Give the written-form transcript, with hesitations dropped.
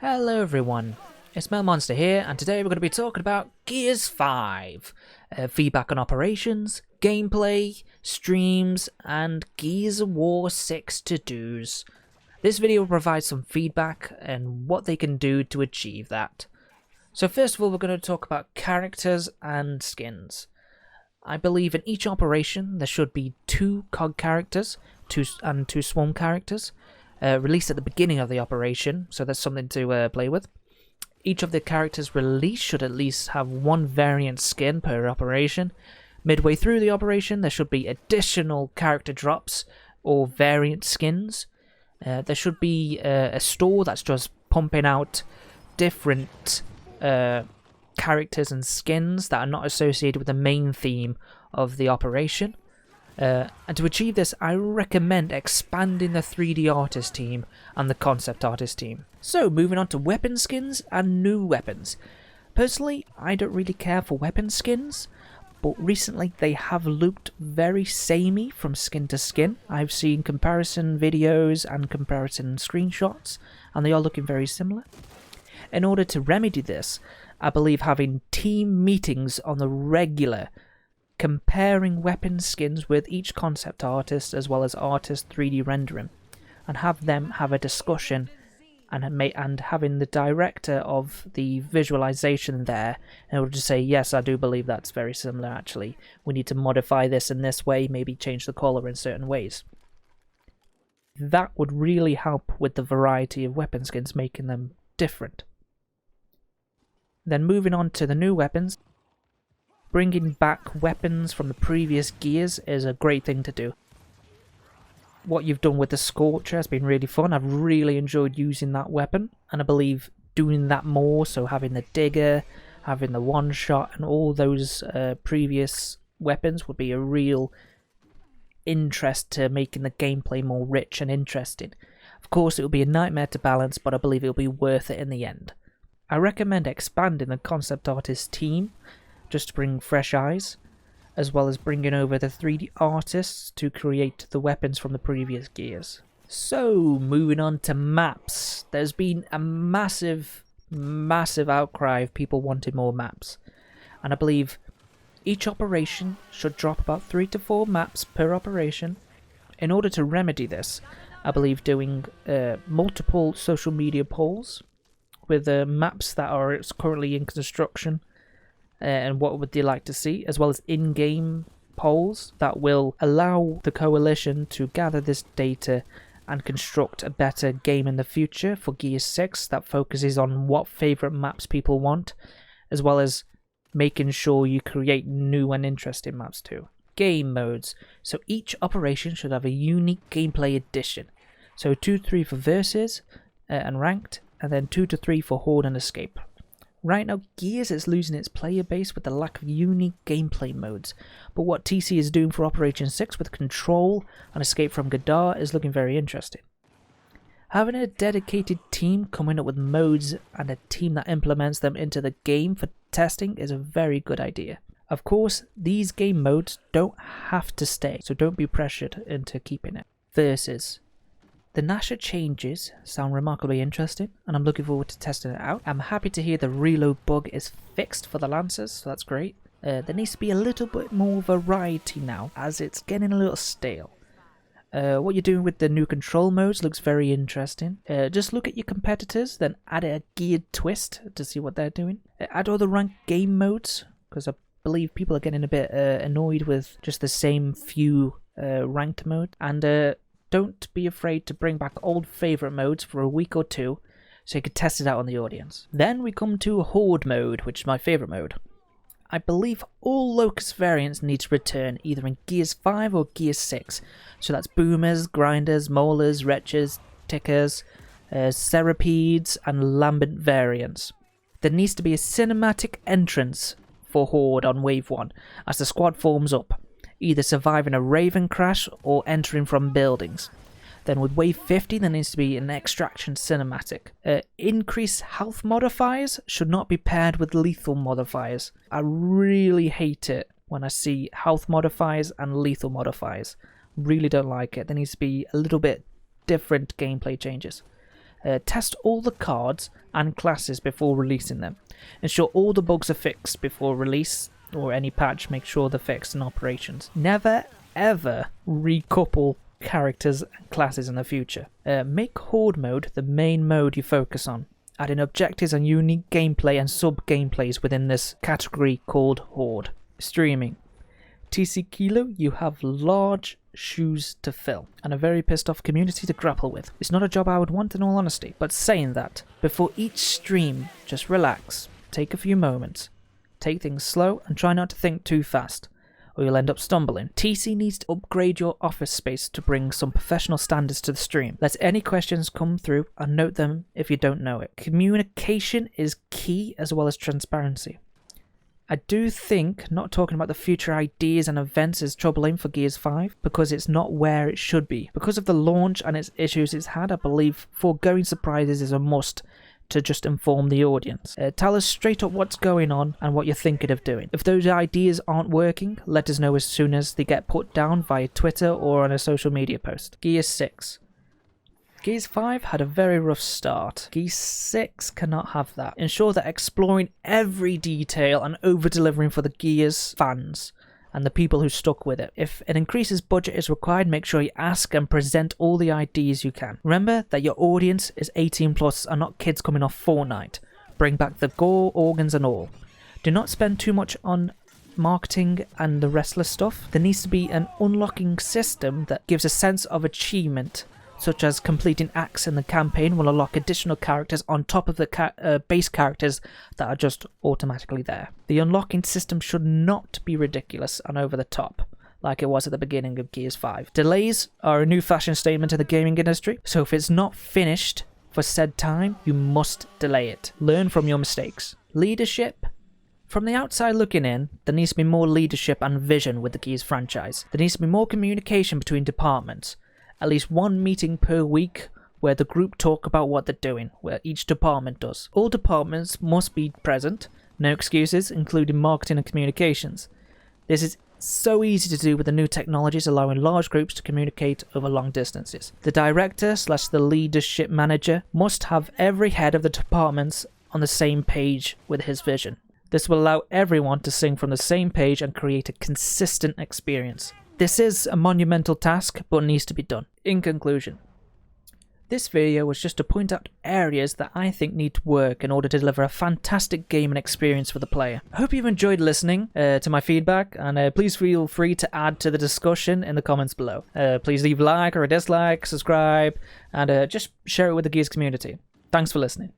Hello everyone, it's Monster here, and today we're going to be talking about Gears 5. Feedback on operations, gameplay, streams, and Gears of War 6 to-dos. This video will provide some feedback and what they can do to achieve that. So first of all, we're going to talk about characters and skins. I believe in each operation there should be 2 COG characters and 2 Swarm characters. Released at the beginning of the operation, so there's something to play with. Each of the characters released should at least have 1 variant skin per operation. Midway through the operation, there should be additional character drops or variant skins. There should be a store that's just pumping out different characters and skins that are not associated with the main theme of the operation. And to achieve this, I recommend expanding the 3D artist team and the concept artist team. So, moving on to weapon skins and new weapons. Personally, I don't really care for weapon skins, but recently they have looked very samey from skin to skin. I've seen comparison videos and comparison screenshots, and they are looking very similar. In order to remedy this, I believe having team meetings on the regular, comparing weapon skins with each concept artist as well as artist 3D rendering, and have them have a discussion and having the director of the visualization there in order to say, yes, I do believe that's very similar actually. We need to modify this in this way, maybe change the color in certain ways. That would really help with the variety of weapon skins, making them different. Then moving on to the new weapons. Bringing back weapons from the previous Gears is a great thing to do. What you've done with the Scorcher has been really fun. I've really enjoyed using that weapon, and I believe doing that more, so having the Digger, having the one-shot, and all those previous weapons would be a real interest to making the gameplay more rich and interesting. Of course, it will be a nightmare to balance, but I believe it will be worth it in the end. I recommend expanding the concept artist team, just to bring fresh eyes, as well as bringing over the 3D artists to create the weapons from the previous Gears. So, moving on to maps. There's been a massive outcry of people wanting more maps. And I believe each operation should drop about 3 to 4 maps per operation. In order to remedy this, I believe doing multiple social media polls with maps that are currently in construction, and what would they like to see, as well as in-game polls that will allow the coalition to gather this data and construct a better game in the future for Gears 6 that focuses on what favourite maps people want, as well as making sure you create new and interesting maps too. Game modes. So each operation should have a unique gameplay addition. So 2 to 3 for versus and ranked, and then 2 to 3 for Horde and escape. Right now, Gears is losing its player base with the lack of unique gameplay modes, but what TC is doing for Operation 6 with Control and Escape from Gadar is looking very interesting. Having a dedicated team coming up with modes and a team that implements them into the game for testing is a very good idea. Of course, these game modes don't have to stay, so don't be pressured into keeping it. Versus. The Nasher changes sound remarkably interesting, and I'm looking forward to testing it out. I'm happy to hear the reload bug is fixed for the Lancers, so that's great. There needs to be a little bit more variety now, as it's getting a little stale. What you're doing with the new control modes looks very interesting. Just look at your competitors, then add a geared twist to see what they're doing. Add other ranked game modes, because I believe people are getting a bit annoyed with just the same few ranked modes. And don't be afraid to bring back old favourite modes for a week or 2, so you can test it out on the audience. Then we come to Horde Mode, which is my favourite mode. I believe all Locust variants need to return either in Gears 5 or Gears 6. So that's Boomers, Grinders, Maulers, Wretches, Tickers, Cerapedes and Lambent variants. There needs to be a cinematic entrance for Horde on Wave 1 as the squad forms up, either surviving a Raven crash or entering from buildings. Then with Wave 50 there needs to be an extraction cinematic. Increased health modifiers should not be paired with lethal modifiers. I really hate it when I see health modifiers and lethal modifiers. Really don't like it. There needs to be a little bit different gameplay changes. Test all the cards and classes before releasing them. Ensure all the bugs are fixed before release or any patch. Make sure they're fixed in operations. Never ever recouple characters and classes in the future. Make Horde Mode the main mode you focus on, adding objectives and unique gameplay and sub-gameplays within this category called Horde. Streaming. TC Kilo, you have large shoes to fill and a very pissed off community to grapple with. It's not a job I would want in all honesty, but saying that, before each stream, just relax, take a few moments, take things slow and try not to think too fast, or you'll end up stumbling. TC needs to upgrade your office space to bring some professional standards to the stream. Let any questions come through and note them if you don't know it. Communication is key as well as transparency. I do think not talking about the future ideas and events is troubling for Gears 5 because it's not where it should be. Because of the launch and its issues it's had, I believe foregoing surprises is a must to just inform the audience. Tell us straight up what's going on and what you're thinking of doing. If those ideas aren't working, let us know as soon as they get put down via Twitter or on a social media post. Gears 6. Gears 5 had a very rough start. Gears 6 cannot have that. Ensure that exploring every detail and over-delivering for the Gears fans and the people who stuck with it. If an increases budget is required, make sure you ask and present all the ideas you can. Remember that your audience is 18 plus and not kids coming off Fortnite. Bring back the gore, organs and all. Do not spend too much on marketing and the restless stuff. There needs to be an unlocking system that gives a sense of achievement, such as completing acts in the campaign will unlock additional characters on top of the base characters that are just automatically there. The unlocking system should not be ridiculous and over the top, like it was at the beginning of Gears 5. Delays are a new fashion statement in the gaming industry, so if it's not finished for said time, you must delay it. Learn from your mistakes. Leadership. From the outside looking in, there needs to be more leadership and vision with the Gears franchise. There needs to be more communication between departments. At least one meeting per week where the group talk about what they're doing, where each department does. All departments must be present, no excuses, including marketing and communications. This is so easy to do with the new technologies allowing large groups to communicate over long distances. The director / the leadership manager must have every head of the departments on the same page with his vision. This will allow everyone to sing from the same page and create a consistent experience. This is a monumental task, but needs to be done. In conclusion, this video was just to point out areas that I think need to work in order to deliver a fantastic game and experience for the player. I hope you've enjoyed listening to my feedback, and please feel free to add to the discussion in the comments below. Please leave a like or a dislike, subscribe, and just share it with the Gears community. Thanks for listening.